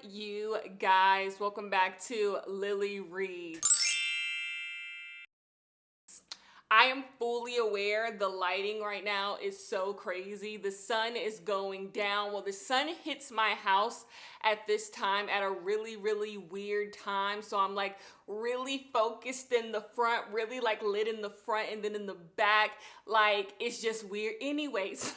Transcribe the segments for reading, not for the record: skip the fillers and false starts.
you guys? Welcome back to Lily Reads. I am fully aware the lighting right now is so crazy. The sun is going down. Well, the sun hits my house at this time at a really weird time. So I'm like really focused in the front, really like lit in the front and then in the back. Like it's just weird. Anyways,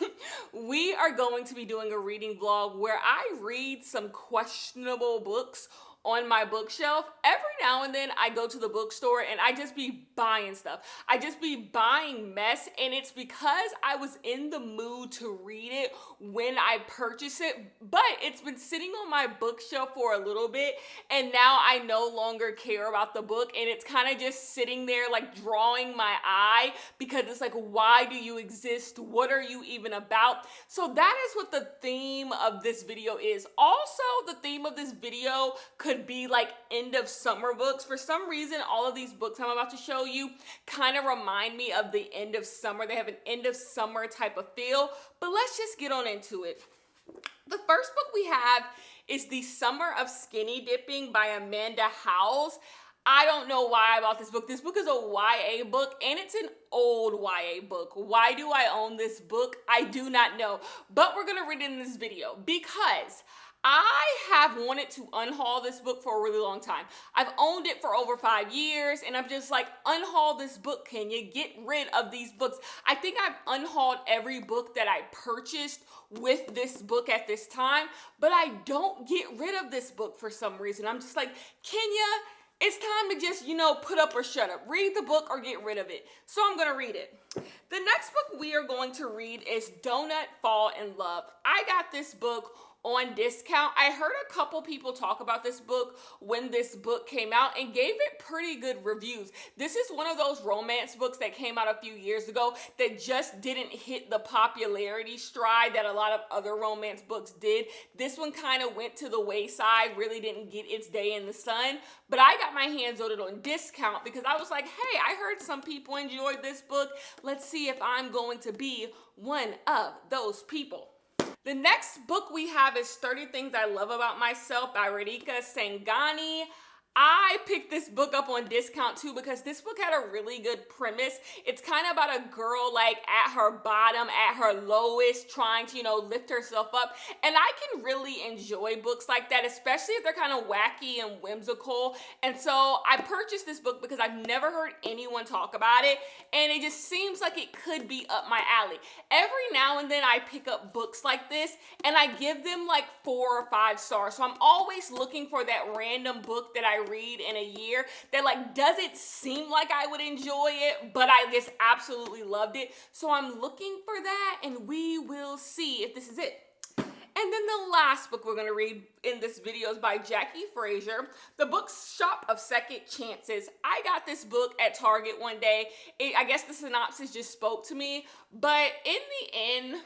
we are going to be doing a reading vlog where I read some questionable books on my bookshelf. Every now and then I go to the bookstore and I just be buying stuff. I just be buying mess, and it's because I was in the mood to read it when I purchased it, but it's been sitting on my bookshelf for a little bit and now I no longer care about the book, and it's kind of just sitting there like drawing my eye because it's like, why do you exist? What are you even about? So that is what the theme of this video is. Also, the theme of this video could be like end of summer books. For some reason, all of these books I'm about to show you kind of remind me of the end of summer. They have an end of summer type of feel, but let's just get on into it. The first book we have is The Summer of Skinny Dipping by Amanda Howells. I don't know why I bought this book. This book is a YA book, and it's an old YA book. Why do I own this book? I do not know, but we're gonna read it in this video because I have wanted to unhaul this book for a really long time. I've owned it for over 5 years, and I'm just like, unhaul this book. Can you get rid of these books? I think I've unhauled every book that I purchased with this book at this time, but I don't get rid of this book for some reason. I'm just like, Kenya, it's time to just, put up or shut up. Read the book or get rid of it. So I'm going to read it. The next book we are going to read is Donut Fall in Love. I got this book on discount. I heard a couple people talk about this book when this book came out and gave it pretty good reviews. This is one of those romance books that came out a few years ago that just didn't hit the popularity stride that a lot of other romance books did. This one kind of went to the wayside, really didn't get its day in the sun, but I got my hands on it on discount because I was like, hey, I heard some people enjoyed this book. Let's see if I'm going to be one of those people. The next book we have is 30 Things I Love About Myself by Radhika Sangani. I picked this book up on discount too because this book had a really good premise. It's kind of about a girl like at her bottom, at her lowest, trying to, lift herself up. And I can really enjoy books like that, especially if they're kind of wacky and whimsical. And so I purchased this book because I've never heard anyone talk about it, and it just seems like it could be up my alley. Every now and then I pick up books like this and I give them like 4 or 5 stars. So I'm always looking for that random book that I read in a year that like doesn't seem like I would enjoy it, but I just absolutely loved it. So I'm looking for that, and we will see if this is it. And then the last book we're going to read in this video is by Jackie Frazier, The Bookshop of Second Chances. I got this book at Target one day. I guess the synopsis just spoke to me, but in the end,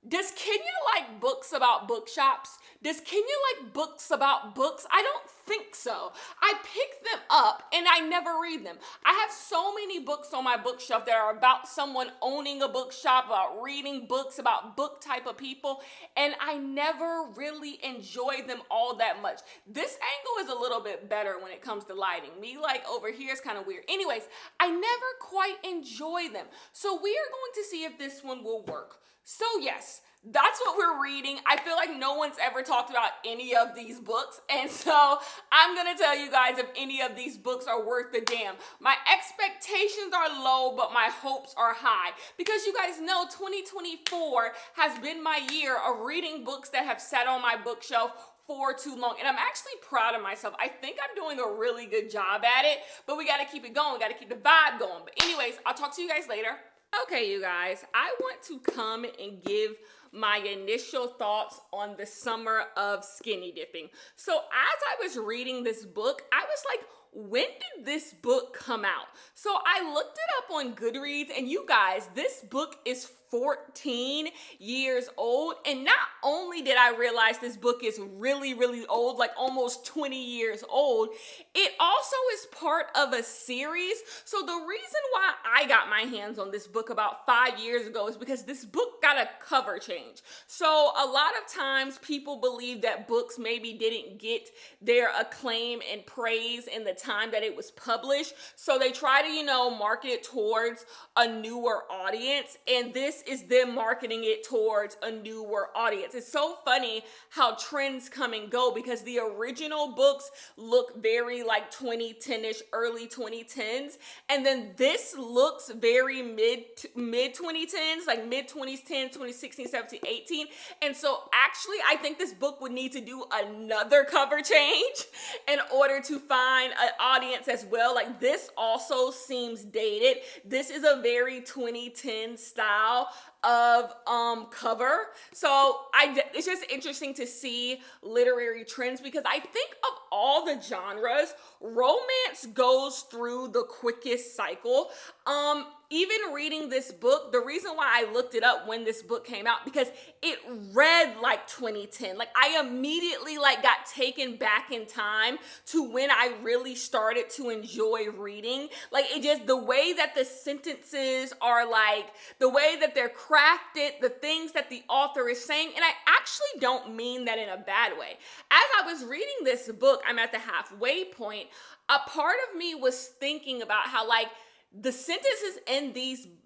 does Kenya like books about bookshops? Does Kenya like books about books? I don't think so. I pick them up and I never read them. I have so many books on my bookshelf that are about someone owning a bookshop, about reading books, about book type of people, and I never really enjoy them all that much. This angle is a little bit better when it comes to lighting. Me like over here is kind of weird. Anyways, I never quite enjoy them. So we are going to see if this one will work. So yes, that's what we're reading. I feel like no one's ever talked about any of these books, and so I'm gonna tell you guys if any of these books are worth the damn. My expectations are low, but my hopes are high, because you guys know 2024 has been my year of reading books that have sat on my bookshelf for too long, and I'm actually proud of myself. I think I'm doing a really good job at it, but we gotta keep it going. We gotta keep the vibe going. But anyways, I'll talk to you guys later. Okay, you guys, I want to come and give my initial thoughts on The Summer of Skinny Dipping. So as I was reading this book, I was like, when did this book come out? So I looked it up on Goodreads, and you guys, this book is 14 years old. And not only did I realize this book is really, really old, like almost 20 years old, it also is part of a series. So the reason why I got my hands on this book about 5 years ago is because this book got a cover change. So a lot of times people believe that books maybe didn't get their acclaim and praise in the time that it was published. So they try to, market it towards a newer audience. And this is them marketing it towards a newer audience. It's so funny how trends come and go, because the original books look very like 2010-ish, early 2010s. And then this looks very mid 2010s, like mid 2010s, 2016, 17, 18. And so actually, I think this book would need to do another cover change in order to find an audience as well. Like, this also seems dated. This is a very 2010 style of cover. So it's just interesting to see literary trends, because I think of all the genres, romance goes through the quickest cycle. Even reading this book, the reason why I looked it up when this book came out, because it read like 2010. Like, I immediately got taken back in time to when I really started to enjoy reading. Like, it just, the way that the sentences are, like the way that they're crafted, the things that the author is saying, and I actually don't mean that in a bad way. As I was reading this book, I'm at the halfway point, a part of me was thinking about how the sentences in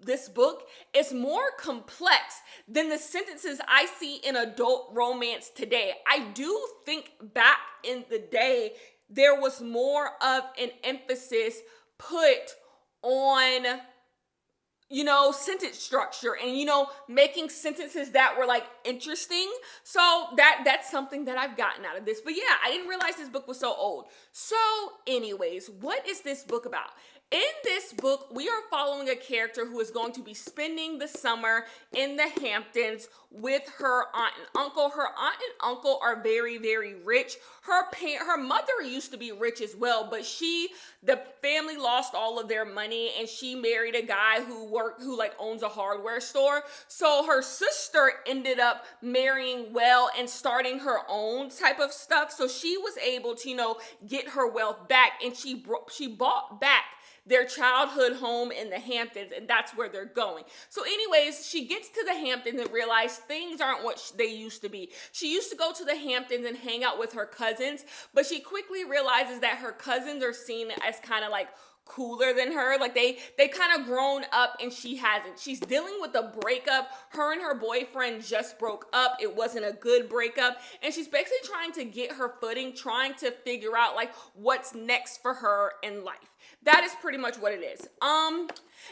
this book is more complex than the sentences I see in adult romance today. I do think back in the day, there was more of an emphasis put on, sentence structure and, making sentences that were interesting. So that's something that I've gotten out of this. But yeah, I didn't realize this book was so old. So anyways, what is this book about? In this book, we are following a character who is going to be spending the summer in the Hamptons with her aunt and uncle. Her aunt and uncle are very, very rich. Her mother used to be rich as well, but the family lost all of their money, and she married a guy who owns a hardware store. So her sister ended up marrying well and starting her own type of stuff. So she was able to, get her wealth back, and she bought back their childhood home in the Hamptons, and that's where they're going. So anyways, she gets to the Hamptons and realizes things aren't what they used to be. She used to go to the Hamptons and hang out with her cousins, but she quickly realizes that her cousins are seen as kind of cooler than her. They kind of grown up and she hasn't. She's dealing with a breakup. Her and her boyfriend just broke up. It wasn't a good breakup. And she's basically trying to get her footing, trying to figure out what's next for her in life. That is pretty much what it is.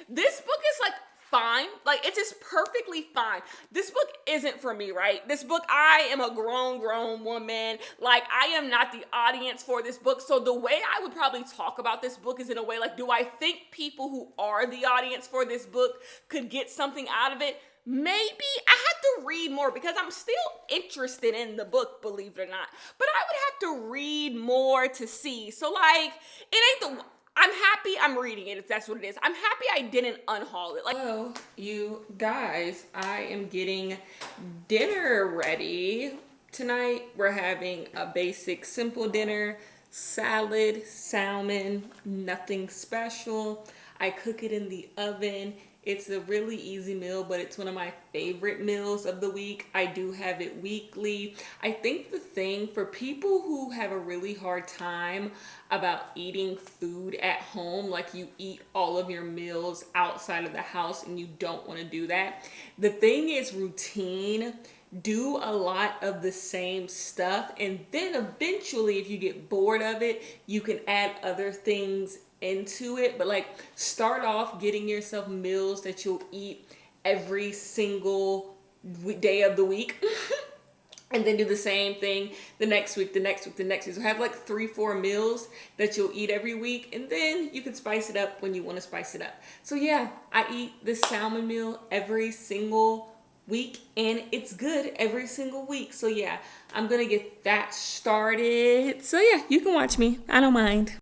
This book is fine. It's just perfectly fine. This book isn't for me, right? This book, I am a grown woman. I am not the audience for this book. So the way I would probably talk about this book is in a way do I think people who are the audience for this book could get something out of it? Maybe. I had to read more because I'm still interested in the book, believe it or not. But I would have to read more to see. So it ain't I'm happy I'm reading it, if that's what it is. I'm happy I didn't unhaul it. Hello, you guys. I am getting dinner ready. Tonight, we're having a basic, simple dinner. Salad, salmon, nothing special. I cook it in the oven. It's a really easy meal, but it's one of my favorite meals of the week. I do have it weekly. I think the thing for people who have a really hard time about eating food at home, you eat all of your meals outside of the house and you don't want to do that. The thing is routine. Do a lot of the same stuff, and then eventually, if you get bored of it, you can add other things into it. But start off getting yourself meals that you'll eat every single day of the week. And then do the same thing the next week. So have 3-4 meals that you'll eat every week, and then you can spice it up when you want to spice it up. So yeah, I eat this salmon meal every single week, and it's good every single week. So yeah, I'm gonna get that started. So yeah, you can watch me. I don't mind.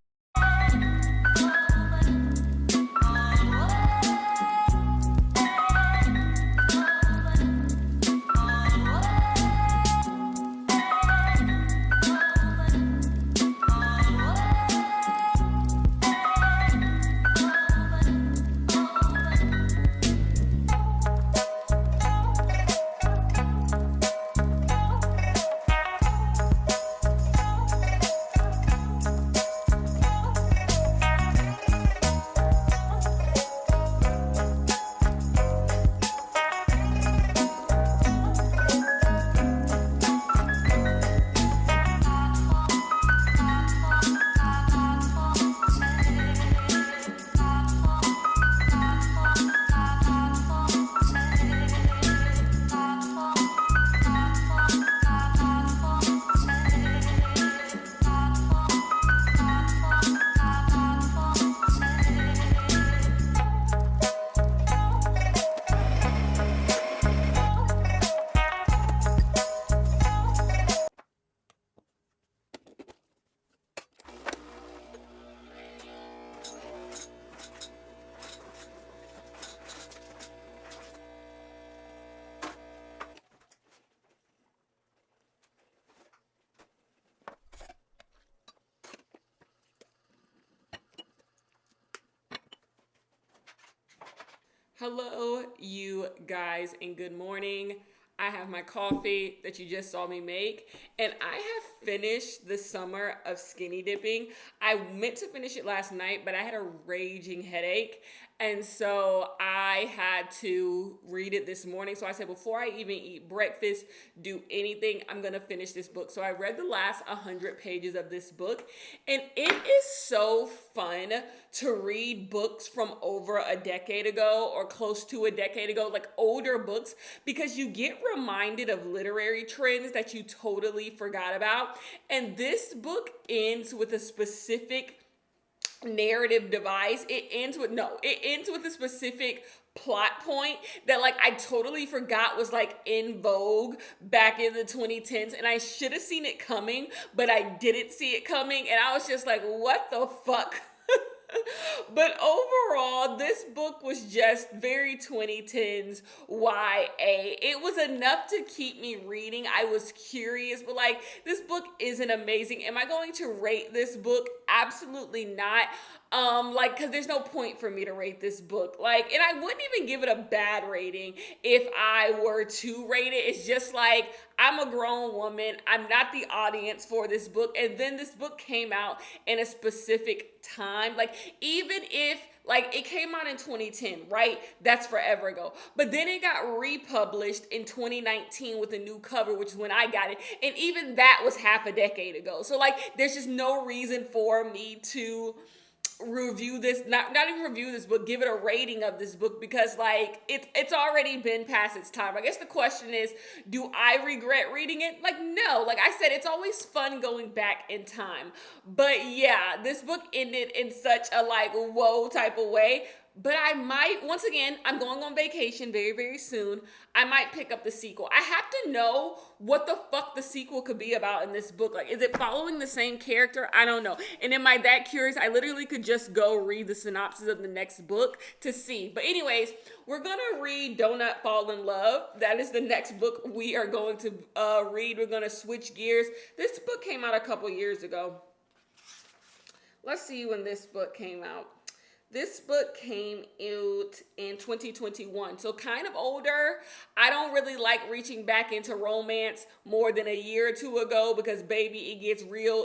Hello, you guys, and good morning. I have my coffee that you just saw me make, and I have finished the summer of skinny dipping. I meant to finish it last night, but I had a raging headache, and so I had to read it this morning. So I said, before I even eat breakfast, do anything, I'm gonna finish this book. So I read the last 100 pages of this book, and it is so fun to read books from over a decade ago or close to a decade ago, like older books, because you get reminded of literary trends that you totally forgot about. And this book ends with a specific narrative device. It ends with a specific plot point that like I totally forgot was like in vogue back in the 2010s, and I should have seen it coming, but I didn't see it coming, and I was just like, what the fuck? But overall, this book was just very 2010s YA. It was enough to keep me reading. I was curious, but like, this book isn't amazing. Am I going to rate this book? Absolutely not. Cause there's no point for me to rate this book. Like, and I wouldn't even give it a bad rating if I were to rate it. It's just like, I'm a grown woman. I'm not the audience for this book. And then this book came out in a specific time. Like, even if like it came out in 2010, right? That's forever ago. But then it got republished in 2019 with a new cover, which is when I got it. And even that was half a decade ago. So like, there's just no reason for me to review this, not even review this book, give it a rating of this book, because like it's already been past its time. I guess the question is, do I regret reading it? Like, no. Like I said, it's always fun going back in time. But yeah, this book ended in such a like whoa type of way. But I might, once again, I'm going on vacation very, very soon. I might pick up the sequel. I have to know what the fuck the sequel could be about in this book. Like, is it following the same character? I don't know. And am I that curious? I literally could just go read the synopsis of the next book to see. But anyways, we're going to read Donut Fall in Love. That is the next book we are going to read. We're going to switch gears. This book came out a couple years ago. Let's see when this book came out. This book came out in 2021, so kind of older. I don't really like reaching back into romance more than a year or two ago, because baby, it gets real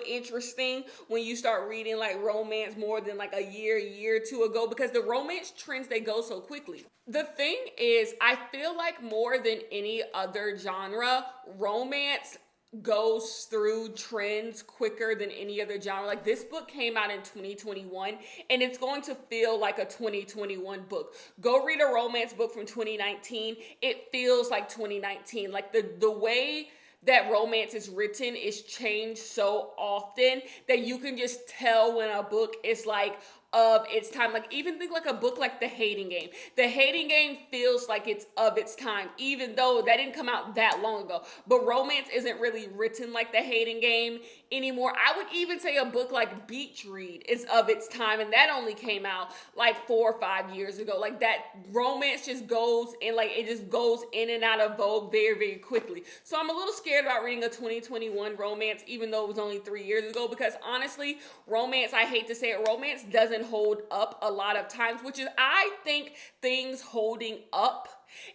interesting when you start reading like romance more than like a year or two ago, because the romance trends, they go so quickly. The thing is, I feel like more than any other genre, romance goes through trends quicker than any other genre. Like, this book came out in 2021, and it's going to feel like a 2021 book. Go read a romance book from 2019. It feels like 2019. Like the way that romance is written is changed so often that you can just tell when a book is like of its time. Like, even think like a book like The Hating Game. The Hating Game feels like it's of its time, even though that didn't come out that long ago. But romance isn't really written like The Hating Game anymore. I would even say a book like Beach Read is of its time, and that only came out like 4 or 5 years ago. Like, that romance just goes in, like, it just goes in and out of vogue very, very quickly. So I'm a little scared about reading a 2021 romance, even though it was only 3 years ago, because honestly, romance, I hate to say it, romance doesn't hold up a lot of times, which is, I think things holding up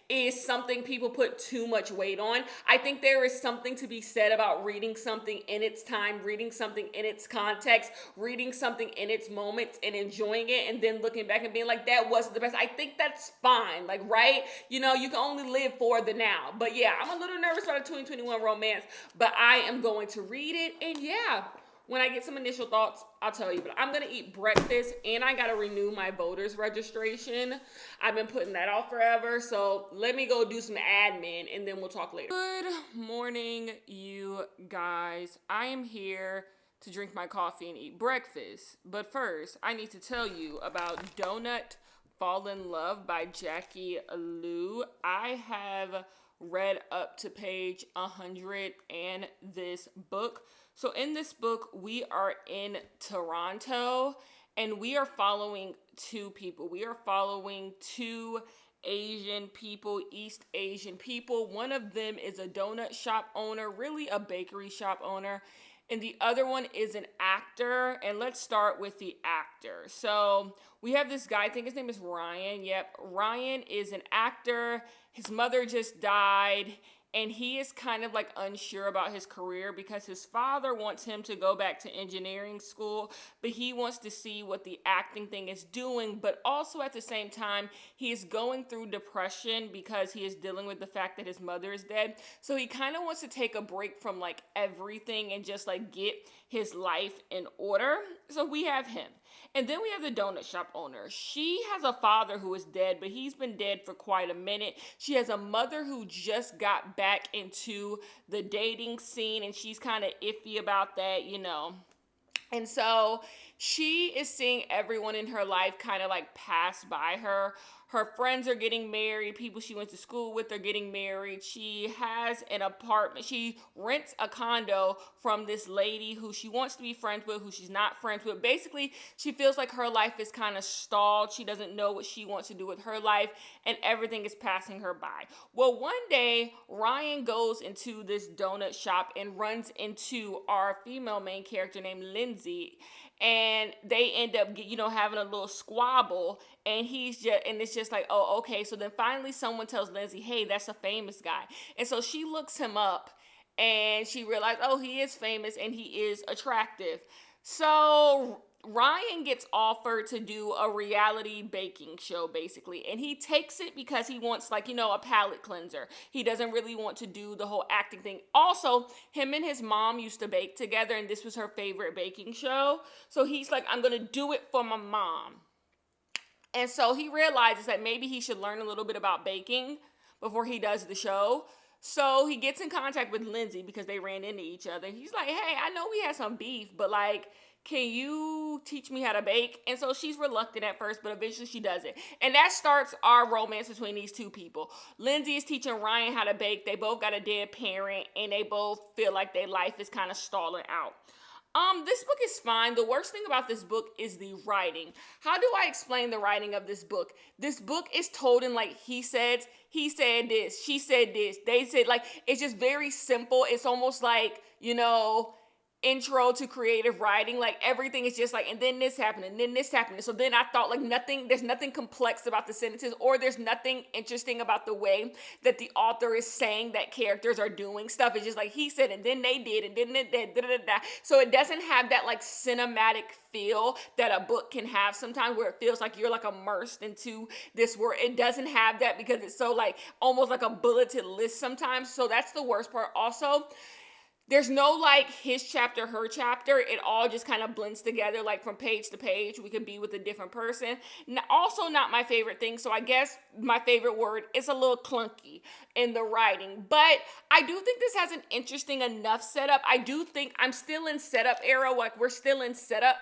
is something people put too much weight on. I think there is something to be said about reading something in its time, reading something in its context, reading something in its moments and enjoying it, and then looking back and being like, that wasn't the best. I think that's fine. Like, right? You know, you can only live for the now. But yeah, I'm a little nervous about a 2021 romance, but I am going to read it. And yeah, when I get some initial thoughts, I'll tell you. But I'm going to eat breakfast, and I got to renew my voter's registration. I've been putting that off forever. So let me go do some admin, and then we'll talk later. Good morning, you guys. I am here to drink my coffee and eat breakfast. But first, I need to tell you about Donut Fall in Love by Jackie Liu. I have read up to page 100 in this book. So in this book, we are in Toronto, and we are following two people. We are following two Asian people, East Asian people. One of them is a donut shop owner, really a bakery shop owner, and the other one is an actor. And let's start with the actor. So we have this guy, I think his name is Ryan. Yep, Ryan is an actor. His mother just died, and he is kind of like unsure about his career because his father wants him to go back to engineering school, but he wants to see what the acting thing is doing. But also at the same time, he is going through depression because he is dealing with the fact that his mother is dead. So he kind of wants to take a break from like everything and just like get his life in order. So we have him. And then we have the donut shop owner. She has a father who is dead, but he's been dead for quite a minute. She has a mother who just got back into the dating scene, and she's kind of iffy about that, you know. And so she is seeing everyone in her life kind of like pass by her. Her friends are getting married. People she went to school with are getting married. She has an apartment. She rents a condo from this lady who she wants to be friends with, who she's not friends with. Basically, she feels like her life is kind of stalled. She doesn't know what she wants to do with her life, and everything is passing her by. Well, one day, Ryan goes into this donut shop and runs into our female main character named Lindsay, and they end up, you know, having a little squabble, and it's just like, oh, okay. So then finally someone tells Lindsay, hey, that's a famous guy. And so she looks him up, and she realized, oh, he is famous and he is attractive. So Ryan gets offered to do a reality baking show, basically, and he takes it because he wants, like, you know, a palate cleanser. He doesn't really want to do the whole acting thing. Also, him and his mom used to bake together, and this was her favorite baking show. So he's like, I'm going to do it for my mom. And so he realizes that maybe he should learn a little bit about baking before he does the show. So he gets in contact with Lindsay because they ran into each other. He's like, hey, I know we had some beef, but like, can you teach me how to bake? And so she's reluctant at first, but eventually she does it. And that starts our romance between these two people. Lindsay is teaching Ryan how to bake. They both got a dead parent, and they both feel like their life is kind of stalling out. This book is fine. The worst thing about this book is the writing. How do I explain the writing of this book? This book is told in like he said this, she said this, they said, like, it's just very simple. It's almost like, you know, intro to creative writing. Like everything is just like, and then this happened, and then this happened. So then I thought, like, there's nothing complex about the sentences, or there's nothing interesting about the way that the author is saying that characters are doing stuff. It's just like he said, and then they did, and then they did, So it doesn't have that like cinematic feel that a book can have sometimes, where it feels like you're like immersed into this world. It doesn't have that because it's so like almost like a bulleted list sometimes. So that's the worst part. Also, there's no like his chapter, her chapter. It all just kind of blends together, like from page to page. We could be with a different person. Also not my favorite thing. So I guess my favorite word is a little clunky in the writing. But I do think this has an interesting enough setup. I do think I'm still in setup era. Like we're still in setup.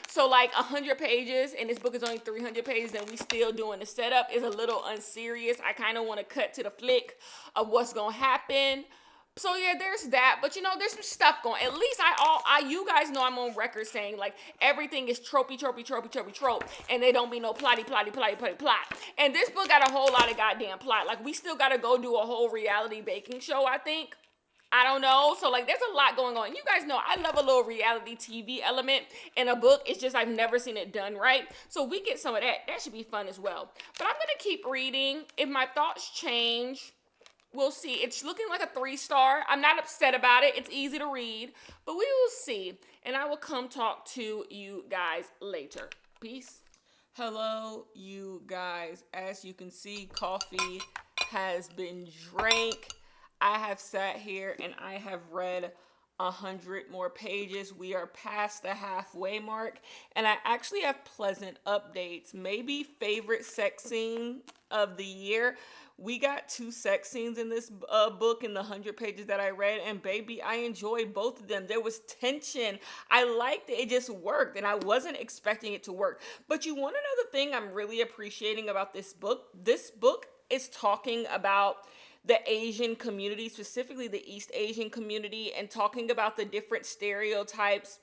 So like 100 pages, and this book is only 300 pages, and we still doing the setup is a little unserious. I kind of want to cut to the flick of what's going to happen. So yeah, there's that, but you know, there's some stuff going. At least you guys know I'm on record saying like everything is tropey, and they don't be no plot. And this book got a whole lot of goddamn plot. Like we still gotta go do a whole reality baking show, I think. I don't know. So like there's a lot going on. You guys know I love a little reality TV element in a book. It's just I've never seen it done right. So we get some of that. That should be fun as well. But I'm gonna keep reading. If my thoughts change, we'll see. It's looking like a 3-star. I'm not upset about it. It's easy to read, but we will see. And I will come talk to you guys later. Peace. Hello, you guys. As you can see, coffee has been drank. I have sat here and I have read 100 more pages. We are past the halfway mark, and I actually have pleasant updates. Maybe favorite sex scene of the year. We got 2 sex scenes in this book in the 100 pages that I read, and baby, I enjoyed both of them. There was tension. I liked it. It just worked, and I wasn't expecting it to work. But you want to know the thing I'm really appreciating about this book? This book is talking about the Asian community, specifically the East Asian community, and talking about the different stereotypes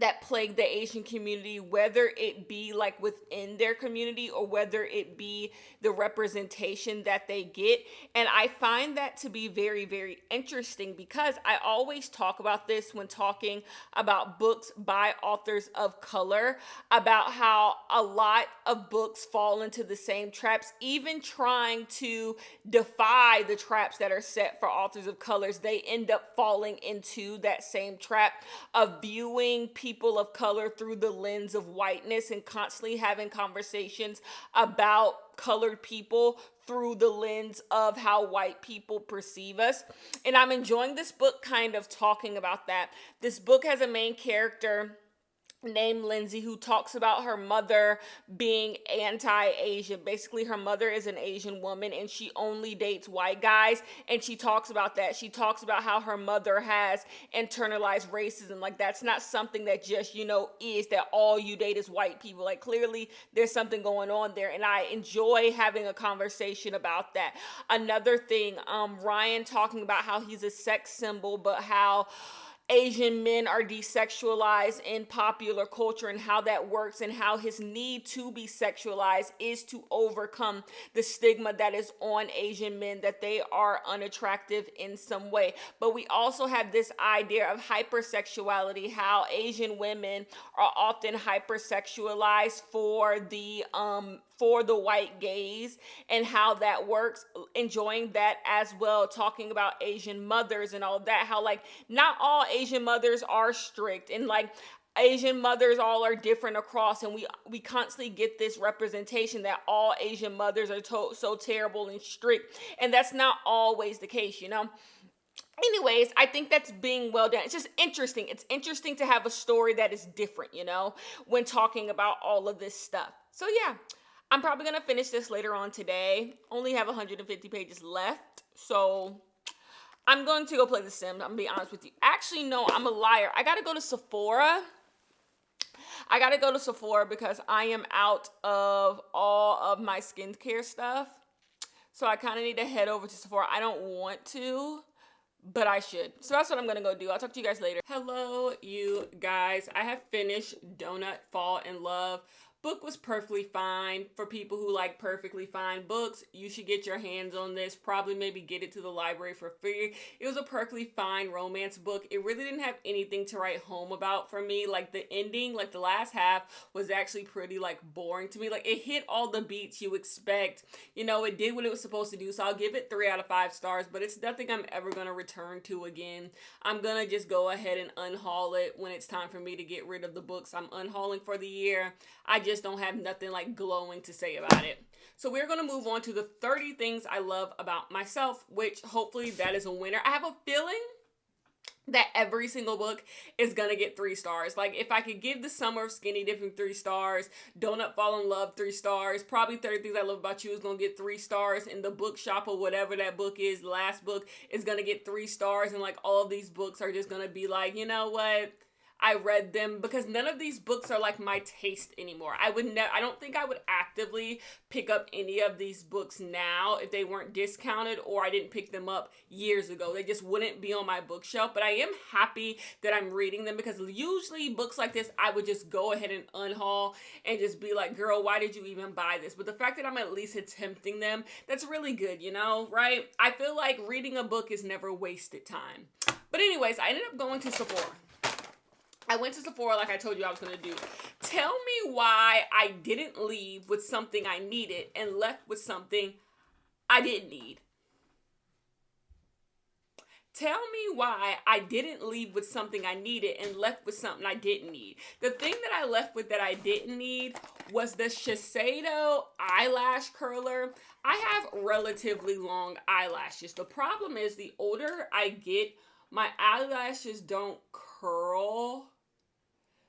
that plague the Asian community, whether it be like within their community or whether it be the representation that they get. And I find that to be very, very interesting because I always talk about this when talking about books by authors of color, about how a lot of books fall into the same traps, even trying to defy the traps that are set for authors of colors. They end up falling into that same trap of viewing people of color through the lens of whiteness and constantly having conversations about colored people through the lens of how white people perceive us. And I'm enjoying this book kind of talking about that. This book has a main character named Lindsay who talks about her mother being anti-Asian. Basically, her mother is an Asian woman and she only dates white guys, and she talks about that. She talks about how her mother has internalized racism. Like, that's not something that just, is that all you date is white people. Like, clearly there's something going on there, and I enjoy having a conversation about that. Another thing, Ryan talking about how he's a sex symbol, but how Asian men are desexualized in popular culture and how that works, and how his need to be sexualized is to overcome the stigma that is on Asian men, that they are unattractive in some way. But we also have this idea of hypersexuality, how Asian women are often hypersexualized for the white gaze and how that works, enjoying that as well, talking about Asian mothers and all that, how like not all Asian mothers are strict, and like Asian mothers all are different across, and we constantly get this representation that all Asian mothers are so terrible and strict, and that's not always the case. Anyways, I think that's being well done. It's just interesting. It's interesting to have a story that is different, when talking about all of this stuff. So yeah, I'm probably going to finish this later on today. Only have 150 pages left. So I'm going to go play The Sims. I'm going to be honest with you. Actually, no, I'm a liar. I got to go to Sephora. Because I am out of all of my skincare stuff. So I kind of need to head over to Sephora. I don't want to, but I should. So that's what I'm going to go do. I'll talk to you guys later. Hello, you guys. I have finished Donut Fall in Love. Book was perfectly fine. For people who like perfectly fine books, you should get your hands on this. Probably maybe get it to the library for free. It was a perfectly fine romance book. It really didn't have anything to write home about for me. Like the ending, like the last half was actually pretty like boring to me. Like it hit all the beats you expect. It did what it was supposed to do. So I'll give it 3 out of 5 stars, but it's nothing I'm ever going to return to again. I'm going to just go ahead and unhaul it when it's time for me to get rid of the books I'm unhauling for the year. I just don't have nothing like glowing to say about it. So we're going to move on to the 30 things I love about myself, which hopefully that is a winner. I have a feeling that every single book is going to get 3 stars. Like if I could give The Summer of Skinny Dipping 3 stars, Donut Fall in Love 3 stars, probably 30 Things I Love About You is going to get 3 stars, and the Bookshop or whatever that book is, the last book, is going to get 3 stars, and like all of these books are just going to be like, you know what? I read them, because none of these books are like my taste anymore. I don't think I would actively pick up any of these books now if they weren't discounted, or I didn't pick them up years ago. They just wouldn't be on my bookshelf. But I am happy that I'm reading them, because usually books like this, I would just go ahead and unhaul and just be like, girl, why did you even buy this? But the fact that I'm at least attempting them, that's really good, right? I feel like reading a book is never wasted time. But anyways, I ended up going to Sephora. I went to Sephora like I told you I was going to do. Tell me why I didn't leave with something I needed and left with something I didn't need. Tell me why I didn't leave with something I needed and left with something I didn't need. The thing that I left with that I didn't need was the Shiseido eyelash curler. I have relatively long eyelashes. The problem is the older I get, my eyelashes don't curl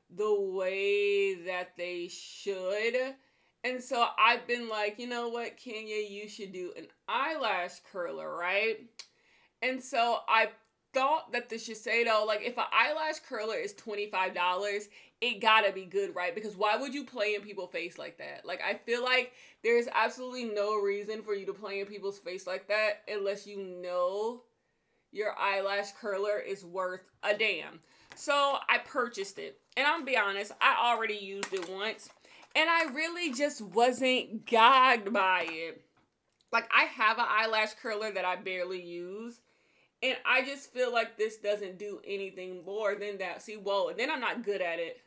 the way that they should. And so I've been like, you know what, Kenya, you should do an eyelash curler, right? And so I thought that the Shiseido, like if an eyelash curler is $25, it gotta be good, right? Because why would you play in people's face like that? Like I feel like there's absolutely no reason for you to play in people's face like that unless you know your eyelash curler is worth a damn. So I purchased it. And I'm gonna be honest, I already used it once. And I really just wasn't gagged by it. Like, I have an eyelash curler that I barely use. And I just feel like this doesn't do anything more than that. See, whoa, and then I'm not good at it.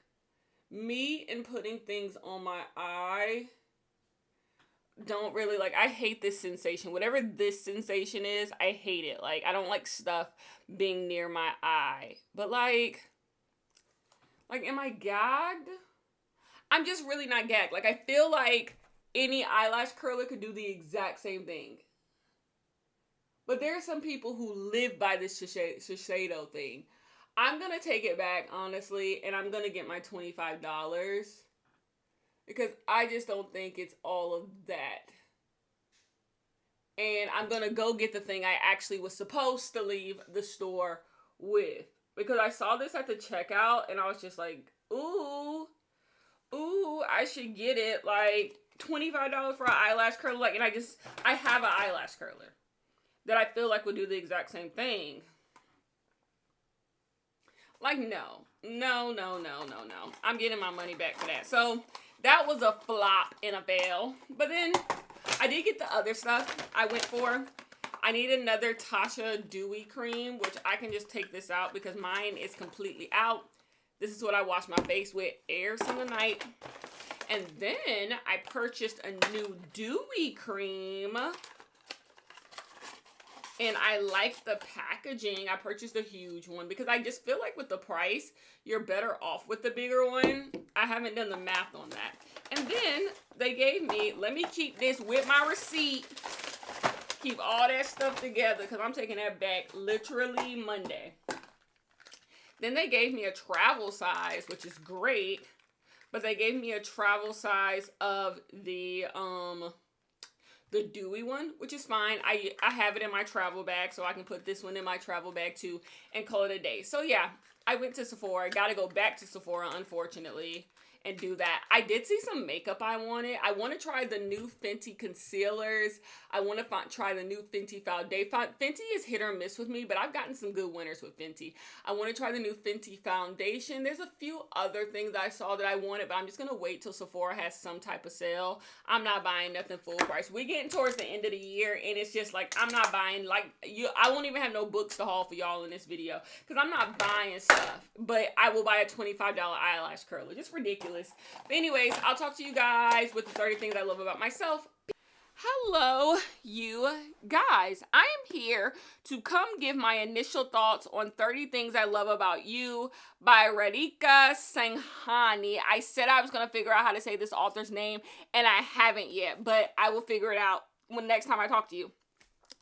Me and putting things on my eye don't really like. I hate this sensation. Whatever this sensation is, I hate it. Like, I don't like stuff being near my eye. But like am I gagged? I'm just really not gagged. Like, I feel like any eyelash curler could do the exact same thing. But there are some people who live by this Shiseido thing. I'm going to take it back, honestly, and I'm going to get my $25 because I just don't think it's all of that. And I'm going to go get the thing I actually was supposed to leave the store with. Because I saw this at the checkout and I was just like, ooh, I should get it. Like, $25 for an eyelash curler. Like, and I have an eyelash curler that I feel like would do the exact same thing. Like, no. I'm getting my money back for that. So, that was a flop and a fail. But then, I did get the other stuff I went for. I need another Tasha Dewy cream, which I can just take this out because mine is completely out. This is what I wash my face with every single night. And then, I purchased a new Dewy cream. And I like the packaging. I purchased a huge one because I just feel like with the price, you're better off with the bigger one. I haven't done the math on that. And then they gave me, let me keep this with my receipt. Keep all that stuff together because I'm taking that back literally Monday. Then they gave me a travel size, which is great. But they gave me a travel size of the Dewy one, which is fine. I have it in my travel bag, so I can put this one in my travel bag too and call it a day. So yeah, I went to Sephora. Gotta go back to Sephora, unfortunately, and do that. I did see some makeup I wanted. I want to try the new Fenty concealers. I want to try the new Fenty foundation. Fenty is hit or miss with me, but I've gotten some good winners with Fenty. I want to try the new Fenty foundation. There's a few other things I saw that I wanted, but I'm just going to wait till Sephora has some type of sale. I'm not buying nothing full price. We're getting towards the end of the year, and it's just like, I'm not buying, like, I won't even have no books to haul for y'all in this video, because I'm not buying stuff, but I will buy a $25 eyelash curler. Just ridiculous. But anyways, I'll talk to you guys with the 30 things I love about myself. Hello, you guys. I am here to come give my initial thoughts on 30 Things I Love About You by Radhika Sanghani. I said I was going to figure out how to say this author's name, and I haven't yet, but I will figure it out when next time I talk to you.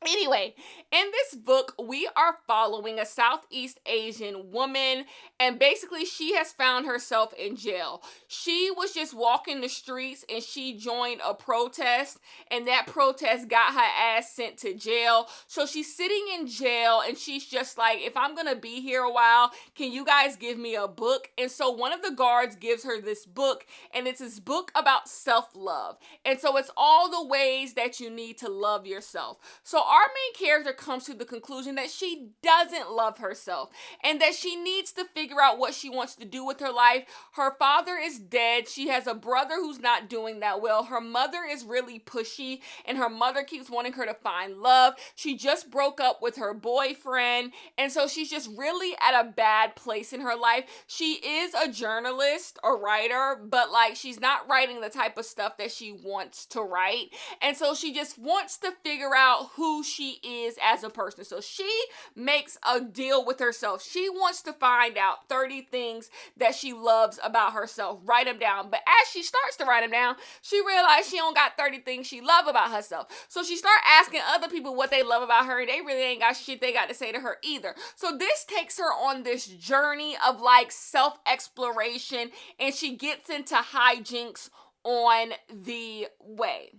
Anyway, in this book, we are following a Southeast Asian woman, and basically she has found herself in jail. She was just walking the streets and she joined a protest, and that protest got her ass sent to jail. So she's sitting in jail and she's just like, if I'm gonna be here a while, can you guys give me a book? And so one of the guards gives her this book, and it's this book about self-love. And so it's all the ways that you need to love yourself. So our main character comes to the conclusion that she doesn't love herself and that she needs to figure out what she wants to do with her life. Her father is dead. She has a brother who's not doing that well. Her mother is really pushy, and her mother keeps wanting her to find love. She just broke up with her boyfriend, and so she's just really at a bad place in her life. She is a journalist or writer, but like she's not writing the type of stuff that she wants to write, and so she just wants to figure out who she is as a person. So she makes a deal with herself. She wants to find out 30 things that she loves about herself. Write them down. But as she starts to write them down, she realized she don't got 30 things she love about herself. So she start asking other people what they love about her, and they really ain't got shit they got to say to her either. So this takes her on this journey of like self-exploration, and she gets into hijinks on the way.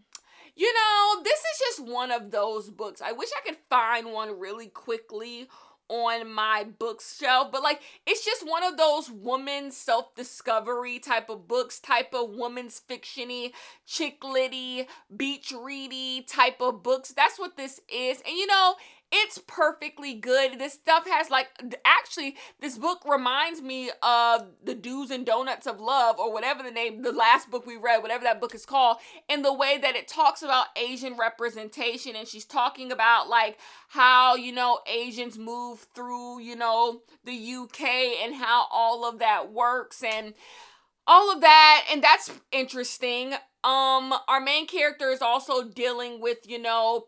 You know, this is just one of those books. I wish I could find one really quickly on my bookshelf, but like it's just one of those woman self-discovery type of books, type of woman's fiction-y, chick-lit-y, beach ready type of books. That's what this is. And you know, It's perfectly good. This stuff has like, actually, this book reminds me of the Do's and Donuts of Love, or whatever the name, the last book we read, whatever that book is called, in the way that it talks about Asian representation. And she's talking about like how, Asians move through, the UK, and how all of that works and all of that, and that's interesting. Our main character is also dealing with,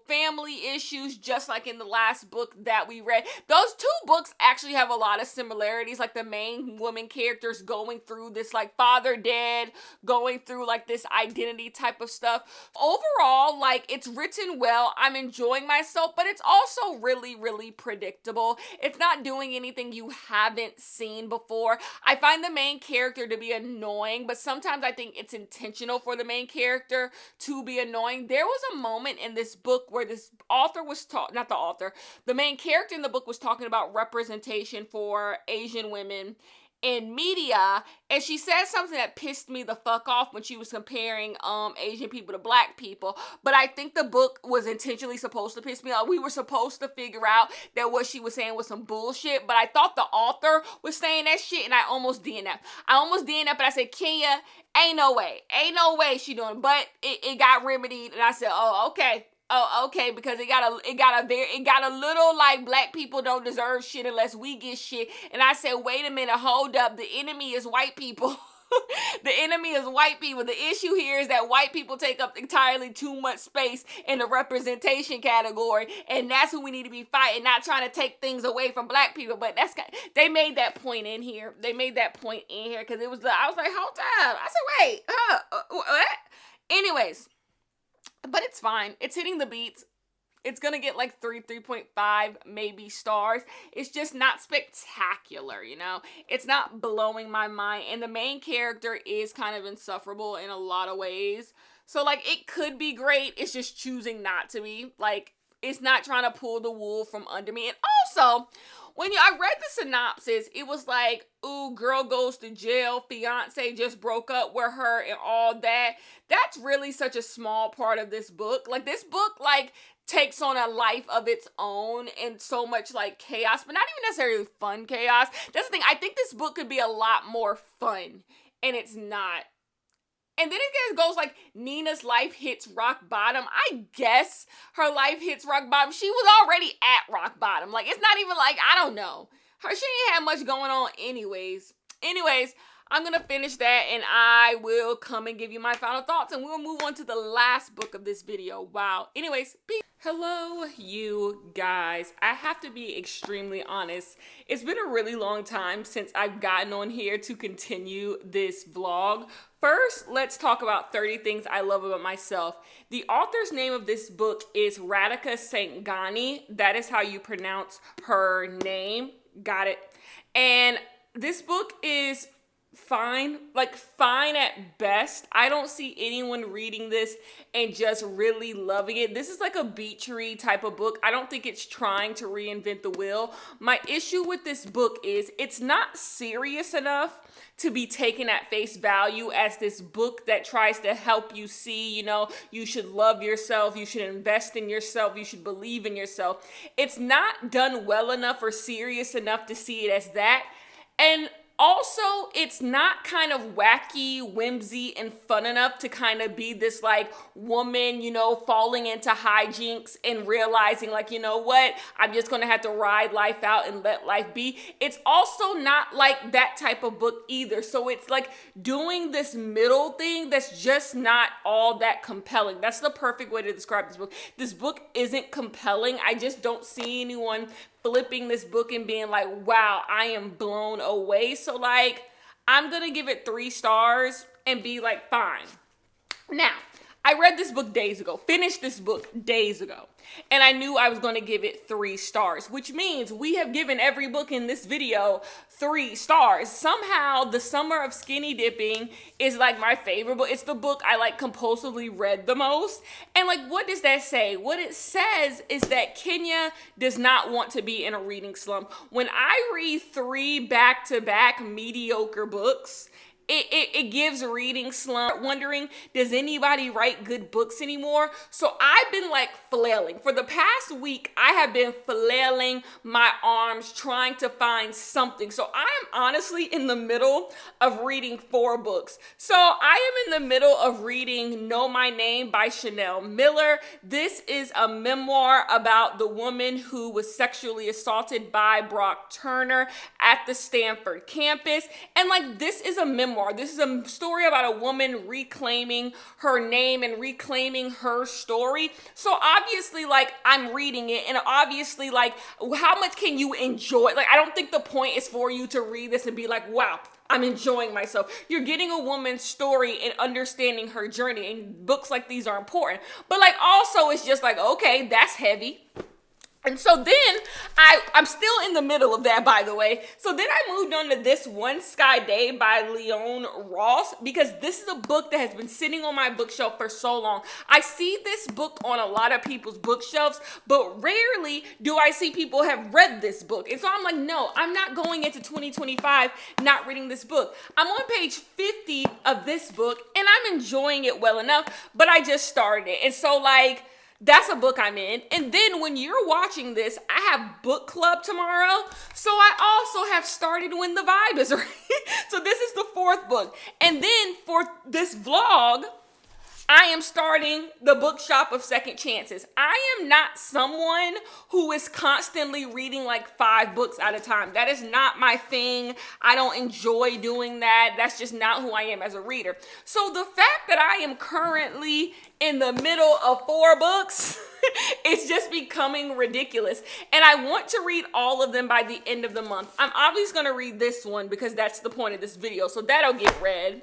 family issues, just like in the last book that we read. Those two books actually have a lot of similarities. Like, the main woman character's going through this, like, father dead, going through like this identity type of stuff. Overall, like, it's written well. I'm enjoying myself, but it's also really, really predictable. It's not doing anything you haven't seen before. I find the main character to be annoying, but sometimes I think it's intentional for the main character to be annoying. There was a moment in this book where this author was the main character in the book was talking about representation for Asian women in media, and she said something that pissed me the fuck off when she was comparing Asian people to black people. But I think the book was intentionally supposed to piss me off. We were supposed to figure out that what she was saying was some bullshit, but I thought the author was saying that shit, and I almost DNF'd. But I said, Kenya, ain't no way she doing it. But it got remedied, and I said, okay, because it got a little like black people don't deserve shit unless we get shit. And I said, wait a minute, hold up. The enemy is white people. The enemy is white people. The issue here is that white people take up entirely too much space in the representation category, and that's who we need to be fighting, not trying to take things away from black people. But they made that point in here. Because it was, I was like, hold up. I said, wait, what? Anyways. But it's fine. It's hitting the beats. It's going to get like 3.5 maybe stars. It's just not spectacular, It's not blowing my mind. And the main character is kind of insufferable in a lot of ways. So, like, it could be great. It's just choosing not to be. Like, it's not trying to pull the wool from under me. And also, when I read the synopsis, it was like, ooh, girl goes to jail, fiance just broke up with her and all that. That's really such a small part of this book. Like, this book, like, takes on a life of its own and so much, like, chaos, but not even necessarily fun chaos. That's the thing. I think this book could be a lot more fun, and it's not. And then it goes like, Nina's life hits rock bottom. I guess her life hits rock bottom. She was already at rock bottom. Like, it's not even like, I don't know. She ain't had much going on anyways. I'm going to finish that, and I will come and give you my final thoughts, and we'll move on to the last book of this video. Wow. Anyways, peace. Hello, you guys. I have to be extremely honest. It's been a really long time since I've gotten on here to continue this vlog. First, let's talk about 30 things I love about myself. The author's name of this book is Radhika Sangani. That is how you pronounce her name. Got it. And this book is fine at best. I don't see anyone reading this and just really loving it. This is like a beach read type of book. I don't think it's trying to reinvent the wheel. My issue with this book is it's not serious enough to be taken at face value as this book that tries to help you see, you should love yourself, you should invest in yourself, you should believe in yourself. It's not done well enough or serious enough to see it as that. And also, it's not kind of wacky, whimsy, and fun enough to kind of be this, like, woman, falling into hijinks and realizing, like, you know what? I'm just going to have to ride life out and let life be. It's also not like that type of book either. So it's like doing this middle thing that's just not all that compelling. That's the perfect way to describe this book. This book isn't compelling. I just don't see anyone flipping this book and being like, wow, I am blown away. So, like, I'm going to give it 3 stars and be like, fine. Now, I read this book days ago, finished this book days ago, and I knew I was going to give it 3 stars, which means we have given every book in this video 3 stars. Somehow, The Summer of Skinny Dipping is like my favorite book. It's the book I like compulsively read the most. And like, what does that say? What it says is that Kenya does not want to be in a reading slump. When I read 3 back-to-back mediocre books, it gives reading slump. Wondering, does anybody write good books anymore? So I've been like flailing. For the past week, I have been flailing my arms trying to find something. So I am honestly in the middle of reading 4 books. So I am in the middle of reading Know My Name by Chanel Miller. This is a memoir about the woman who was sexually assaulted by Brock Turner at the Stanford campus. And like, this is a memoir. This is a story about a woman reclaiming her name and reclaiming her story. So obviously, like, I'm reading it, and obviously, like, how much can you enjoy? Like, I don't think the point is for you to read this and be like, wow, I'm enjoying myself. You're getting a woman's story and understanding her journey, and books like these are important. But like, also, it's just like, okay, that's heavy. And so then I'm still in the middle of that, by the way. So then I moved on to This One Sky Day by Leon Ross, because this is a book that has been sitting on my bookshelf for so long. I see this book on a lot of people's bookshelves, but rarely do I see people have read this book. And so I'm like, no, I'm not going into 2025 not reading this book. I'm on page 50 of this book, and I'm enjoying it well enough, but I just started it. And so like, that's a book I'm in. And then when you're watching this, I have book club tomorrow. So I also have started When the Vibe is Right. So this is the 4th book. And then for this vlog, I am starting the Bookshop of Second Chances. I am not someone who is constantly reading like 5 books at a time. That is not my thing. I don't enjoy doing that. That's just not who I am as a reader. So the fact that I am currently in the middle of 4 books, it's just becoming ridiculous. And I want to read all of them by the end of the month. I'm obviously going to read this one because that's the point of this video. So that'll get read.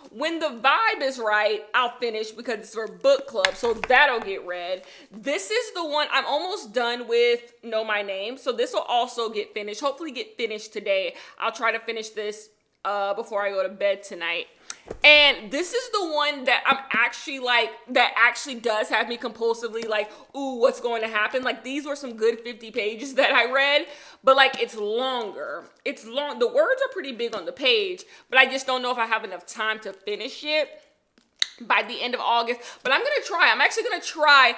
When the Vibe is Right, I'll finish because it's for book club, so that'll get read. This is the one, I'm almost done with Know My Name, so this will also get finished, hopefully get finished today. I'll try to finish this before I go to bed tonight. And this is the one that I'm actually like, that actually does have me compulsively like, ooh, what's going to happen? Like, these were some good 50 pages that I read, but like, it's longer. It's long. The words are pretty big on the page, but I just don't know if I have enough time to finish it by the end of August. But I'm going to try. I'm actually going to try.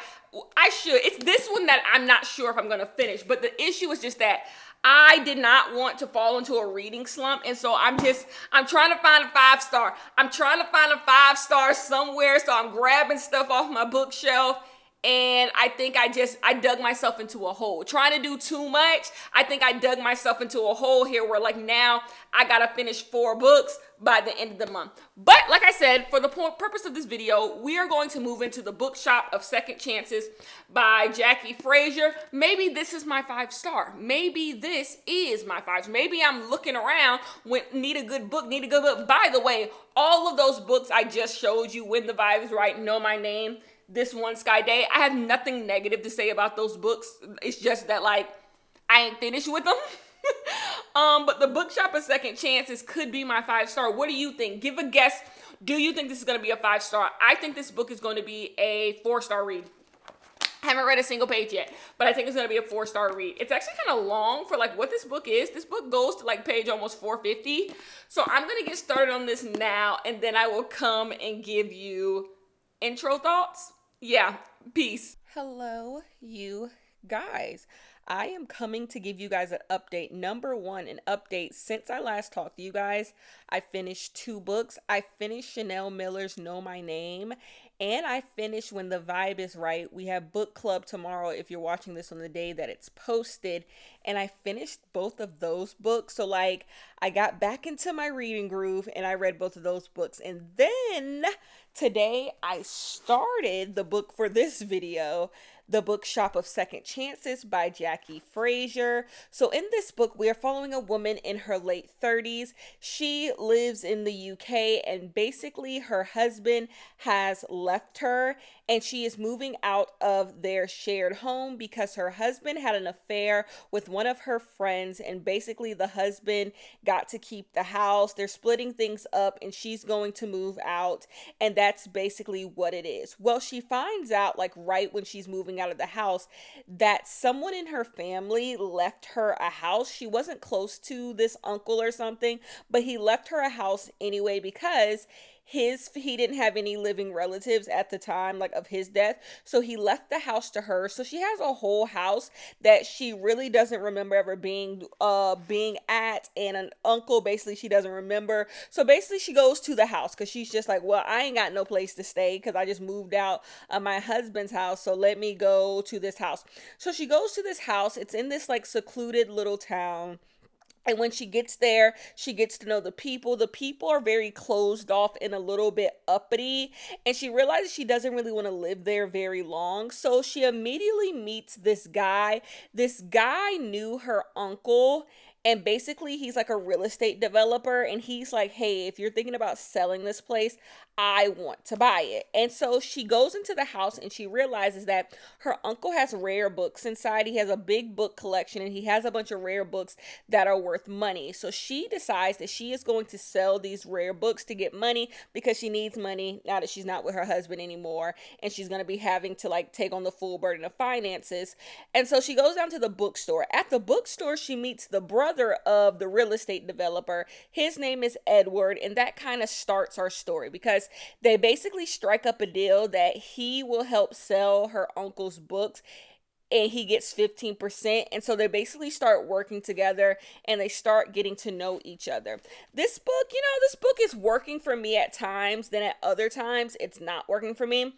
I should. It's this one that I'm not sure if I'm going to finish, but the issue is just that I did not want to fall into a reading slump. And so I'm trying to find a 5-star. I'm trying to find a 5-star somewhere. So I'm grabbing stuff off my bookshelf. And I think I dug myself into a hole. Trying to do too much, I think I dug myself into a hole here where like now I gotta finish 4 books by the end of the month. But like I said, for the purpose of this video, we are going to move into the Bookshop of Second Chances by Jackie Frazier. Maybe this is my 5-star. Maybe this is my 5. Maybe I'm looking around, need a good book. By the way, all of those books I just showed you, When the Vibe is Right, Know My Name, This One Sky Day, I have nothing negative to say about those books. It's just that like, I ain't finished with them. But the Bookshop of Second Chances could be my 5-star. What do you think? Give a guess. Do you think this is going to be a 5-star? I think this book is going to be a 4-star read. I haven't read a single page yet, but I think it's going to be a 4-star read. It's actually kind of long for like what this book is. This book goes to like page almost 450. So I'm going to get started on this now, and then I will come and give you intro thoughts. Yeah, peace. Hello, you guys. I am coming to give you guys an update. Number one, an update since I last talked to you guys. I finished 2 books. I finished Chanel Miller's Know My Name, and I finished When the Vibe is Right. We have book club tomorrow if you're watching this on the day that it's posted. And I finished both of those books. So like, I got back into my reading groove and I read both of those books. And then today I started the book for this video, The Bookshop of Second Chances by Jackie Frazier. So in this book, we are following a woman in her late 30s. She lives in the UK, and basically her husband has left her and she is moving out of their shared home because her husband had an affair with one of her friends, and basically the husband got to keep the house. They're splitting things up and she's going to move out, and that's basically what it is. Well, she finds out like right when she's moving moving out of the house, that someone in her family left her a house. She wasn't close to this uncle or something, but he left her a house anyway because he didn't have any living relatives at the time, like, of his death, so he left the house to her. So she has a whole house that she really doesn't remember ever being at, and an uncle basically she doesn't remember. So basically she goes to the house because she's just like, well, I ain't got no place to stay because I just moved out of my husband's house, so let me go to this house. So she goes to this house. It's in this like secluded little town. And when she gets there, she gets to know the people. The people are very closed off and a little bit uppity. And she realizes she doesn't really want to live there very long. So she immediately meets this guy. This guy knew her uncle. And basically, he's like a real estate developer. And he's like, hey, if you're thinking about selling this place, I want to buy it. And so she goes into the house and she realizes that her uncle has rare books inside. He has a big book collection and he has a bunch of rare books that are worth money. So she decides that she is going to sell these rare books to get money because she needs money now that she's not with her husband anymore. And she's going to be having to like take on the full burden of finances. And so she goes down to the bookstore. At the bookstore, she meets the brother of the real estate developer. His name is Edward. And that kind of starts our story because they basically strike up a deal that he will help sell her uncle's books and he gets 15%. And so they basically start working together and they start getting to know each other. This book, this book is working for me at times, then at other times it's not working for me.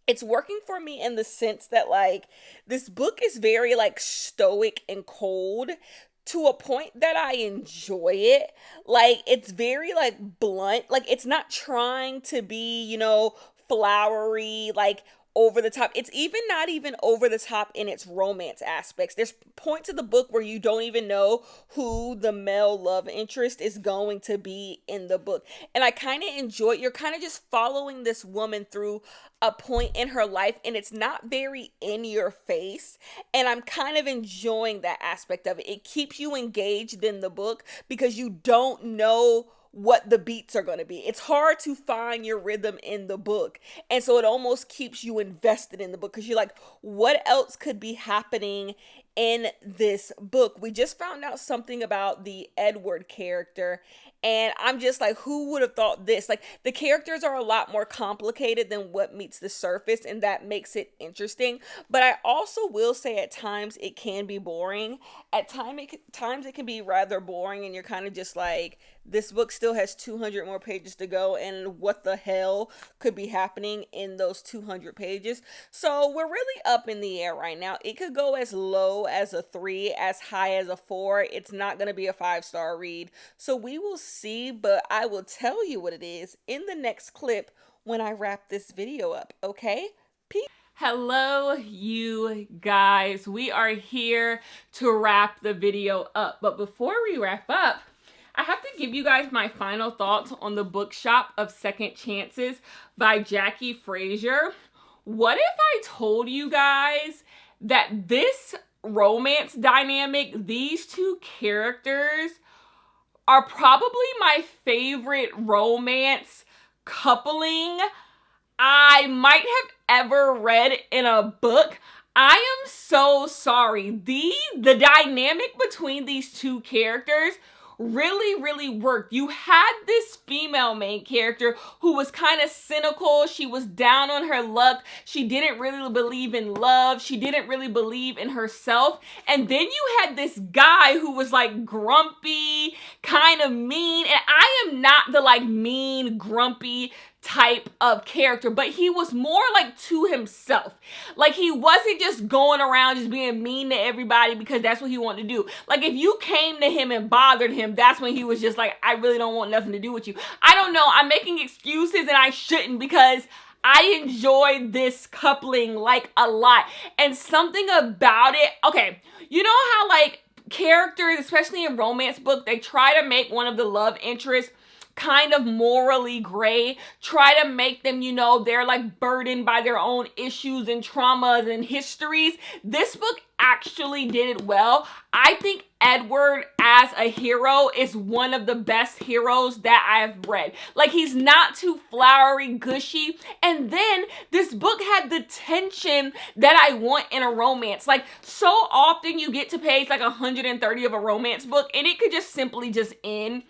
It's working for me in the sense that like this book is very like stoic and cold to a point that I enjoy it. Like, it's very like blunt. Like, it's not trying to be, flowery, like over the top. It's even not even over the top in its romance aspects. There's points of the book where you don't even know who the male love interest is going to be in the book. And I kind of enjoy it. You're kind of just following this woman through a point in her life and it's not very in your face. And I'm kind of enjoying that aspect of it. It keeps you engaged in the book because you don't know what the beats are going to be. It's hard to find your rhythm in the book. And so it almost keeps you invested in the book because you're like, what else could be happening in this book? We just found out something about the Edward character. And I'm just like, who would have thought this? Like, the characters are a lot more complicated than what meets the surface, and that makes it interesting. But I also will say at times it can be boring. At times it can be rather boring, and you're kind of just like, this book still has 200 more pages to go, and what the hell could be happening in those 200 pages? So we're really up in the air right now. It could go as low as a 3, as high as a 4. It's not going to be a 5-star read. So we will see, but I will tell you what it is in the next clip when I wrap this video up, okay? Peace. Hello, you guys. We are here to wrap the video up. But before we wrap up, I have to give you guys my final thoughts on the Bookshop of Second Chances by Jackie Frazier. What if I told you guys that this romance dynamic, these two characters, are probably my favorite romance coupling I might have ever read in a book? I am so sorry. The dynamic between these two characters really worked. You had this female main character who was kind of cynical. She was down on her luck. She didn't really believe in love. She didn't really believe in herself. And then you had this guy who was like grumpy, kind of mean. And I am not the like mean, grumpy type of character, but he was more like to himself. Like, he wasn't just going around just being mean to everybody because that's what he wanted to do. Like, if you came to him and bothered him, that's when he was just like, I really don't want nothing to do with you. I don't know. I'm making excuses and I shouldn't because I enjoyed this coupling like a lot. And something about it, okay, you know how like characters, especially in romance book, they try to make one of the love interests kind of morally gray, try to make them, you know, they're like burdened by their own issues and traumas and histories. This book actually did it well. I think Edward as a hero is one of the best heroes that I've read. Like, he's not too flowery, gushy. And then this book had the tension that I want in a romance. Like, so often you get to page like 130 of a romance book and it could just simply just end.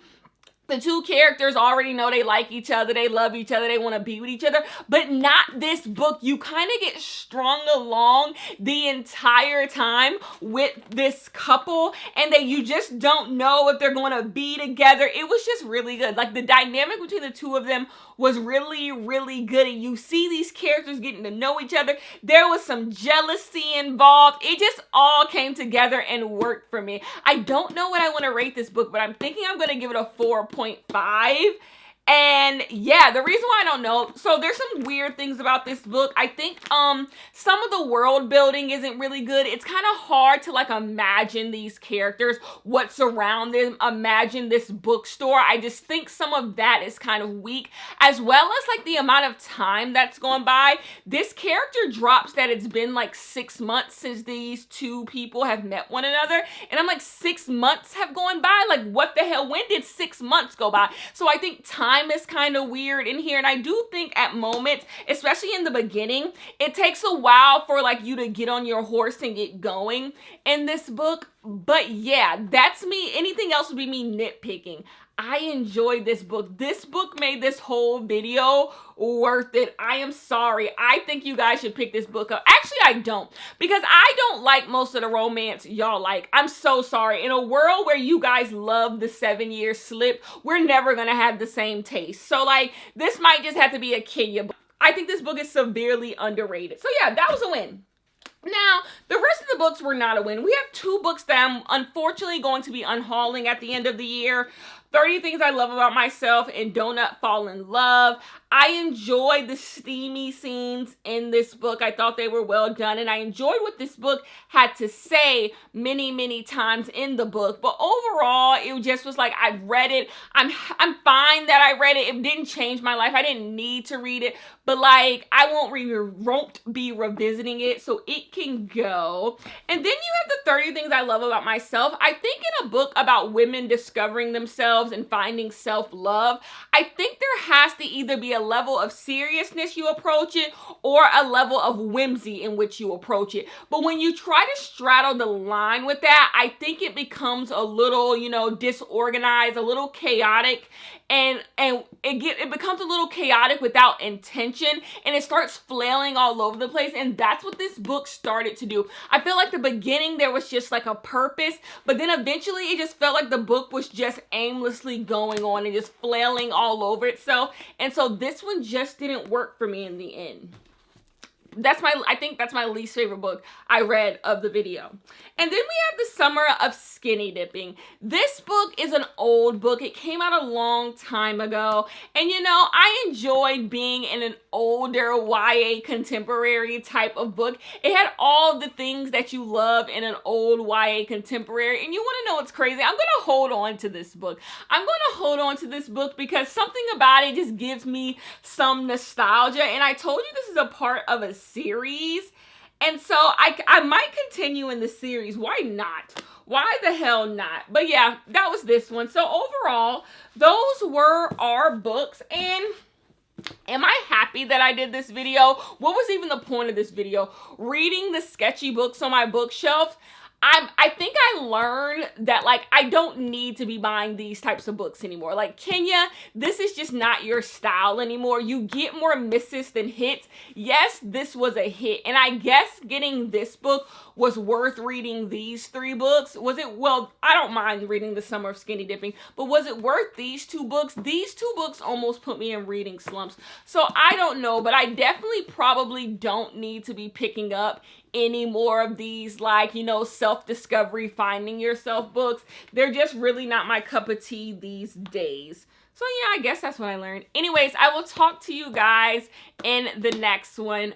The two characters already know they like each other, they love each other, they want to be with each other, but not this book. You kind of get strung along the entire time with this couple, and that you just don't know if they're going to be together. It was just really good. Like, the dynamic between the two of them was really, really good, and you see these characters getting to know each other. There was some jealousy involved. It just all came together and worked for me. I don't know what I want to rate this book, but I'm thinking I'm going to give it a 4.5. And yeah, the reason why I don't know, so there's some weird things about this book. I think some of the world building isn't really good. It's kind of hard to like imagine these characters, what's around them, imagine this bookstore. I just think some of that is kind of weak, as well as like the amount of time that's gone by. This character drops that it's been like 6 months since these two people have met one another, and I'm like, 6 months have gone by? Like, what the hell? When did 6 months go by? So I think time is kind of weird in here, and I do think at moments, especially in the beginning, it takes a while for like you to get on your horse and get going in this book. But yeah, that's me. Anything else would be me nitpicking. I enjoyed this book. This book made this whole video worth it. I am sorry. I think you guys should pick this book up. Actually, I don't, because I don't like most of the romance y'all like. I'm so sorry. In a world where you guys love the 7-year slip, we're never going to have the same taste. So like, this might just have to be a Kenya book. I think this book is severely underrated. So yeah, that was a win. Now, the rest of the books were not a win. We have 2 books that I'm unfortunately going to be unhauling at the end of the year. 30 Things I Love About Myself and Donut Fall in Love. I enjoyed the steamy scenes in this book. I thought they were well done, and I enjoyed what this book had to say many, many times in the book. But overall, it just was like, I read it. I'm fine that I read it. It didn't change my life. I didn't need to read it, but like, I won't be revisiting it, so it can go. And then you have the 30 Things I Love About Myself. I think in a book about women discovering themselves and finding self-love, I think there has to either be a level of seriousness you approach it, or a level of whimsy in which you approach it. But when you try to straddle the line with that, I think it becomes a little, you know, disorganized, a little chaotic, and it becomes a little chaotic without intention, and it starts flailing all over the place. And that's what this book started to do. I feel like the beginning there was just like a purpose, but then eventually it just felt like the book was just aimlessly going on and just flailing all over itself. And so this one just didn't work for me in the end. I think that's my least favorite book I read of the video. And then we have The Summer of Skinny Dipping. This book is an old book. It came out a long time ago. And you know, I enjoyed being in an older YA contemporary type of book. It had all the things that you love in an old YA contemporary. And you want to know what's crazy? I'm going to hold on to this book. I'm going to hold on to this book because something about it just gives me some nostalgia. And I told you this is a part of a series, and so I might continue in the series. Why not? Why the hell not? But yeah, that was this one. So overall, those were our books. And am I happy that I did this video? What was even the point of this video? Reading the sketchy books on my bookshelf. I think I learned that, like, I don't need to be buying these types of books anymore. Like, Kenya, this is just not your style anymore. You get more misses than hits. Yes, this was a hit. And I guess getting this book was worth reading these 3 books. Was it? Well, I don't mind reading The Summer of Skinny Dipping, but was it worth these 2 books? These 2 books almost put me in reading slumps. So I don't know, but I definitely probably don't need to be picking up any more of these, like, you know, self-discovery, finding yourself books. They're just really not my cup of tea these days. So yeah, I guess that's what I learned. Anyways, I will talk to you guys in the next one.